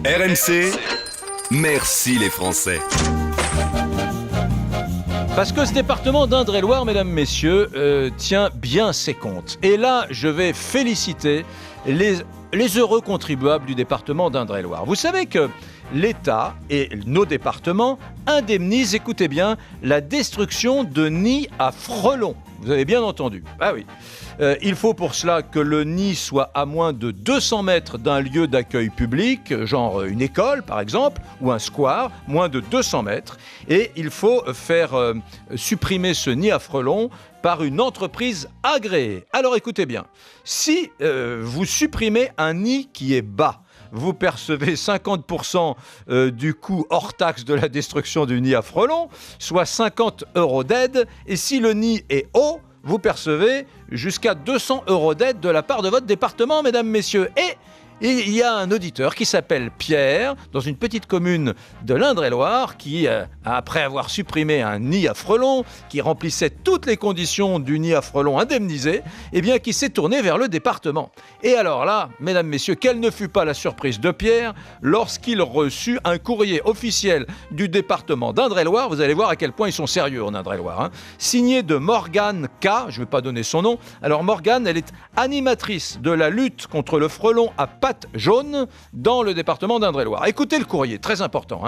RMC, merci les Français. Parce que ce département d'Indre-et-Loire, mesdames, messieurs, tient bien ses comptes. Et là, je vais féliciter les heureux contribuables du département d'Indre-et-Loire. Vous savez que l'État et nos départements indemnisent, écoutez bien, la destruction de nids à frelons. Vous avez bien entendu. Ah oui. Il faut pour cela que le nid soit à moins de 200 mètres d'un lieu d'accueil public, genre une école par exemple, ou un square, moins de 200 mètres. Et il faut faire supprimer ce nid à frelons par une entreprise agréée. Alors écoutez bien, si vous supprimez un nid qui est bas, vous percevez 50% du coût hors taxe de la destruction du nid à frelons, soit 50 € d'aide. Et si le nid est haut, vous percevez jusqu'à 200 € d'aide de la part de votre département, mesdames, messieurs. Et il y a un auditeur qui s'appelle Pierre, dans une petite commune de l'Indre-et-Loire, qui, après avoir supprimé un nid à frelons, qui remplissait toutes les conditions du nid à frelons indemnisé, eh bien, qui s'est tourné vers le département. Et alors là, mesdames, messieurs, quelle ne fut pas la surprise de Pierre lorsqu'il reçut un courrier officiel du département d'Indre-et-Loire, vous allez voir à quel point ils sont sérieux en Indre-et-Loire, signé de Morgane K, je ne vais pas donner son nom. Alors Morgane, elle est animatrice de la lutte contre le frelon à pattes jaunes dans le département d'Indre-et-Loire. Écoutez le courrier, très important.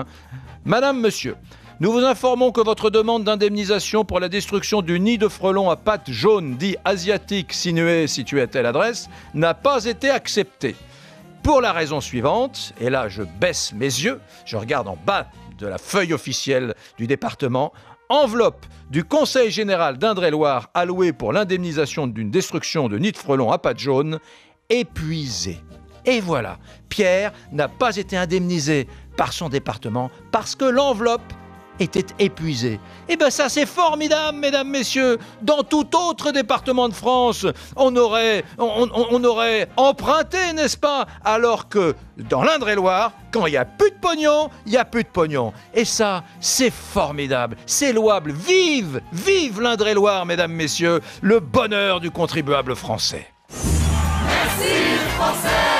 Madame, monsieur, nous vous informons que votre demande d'indemnisation pour la destruction du nid de frelons à pattes jaunes, dit asiatique, situé à telle adresse, n'a pas été acceptée. Pour la raison suivante, et là je baisse mes yeux, je regarde en bas de la feuille officielle du département, enveloppe du Conseil général d'Indre-et-Loire allouée pour l'indemnisation d'une destruction de nid de frelons à pattes jaunes, épuisée. Et voilà, Pierre n'a pas été indemnisé par son département parce que l'enveloppe était épuisée. Et bien ça c'est formidable, mesdames, messieurs. Dans tout autre département de France, on aurait emprunté, n'est-ce pas? Alors que dans l'Indre-et-Loire, quand il n'y a plus de pognon, il n'y a plus de pognon. Et ça, c'est formidable, c'est louable. Vive l'Indre-et-Loire, mesdames, messieurs, le bonheur du contribuable français. Merci Français!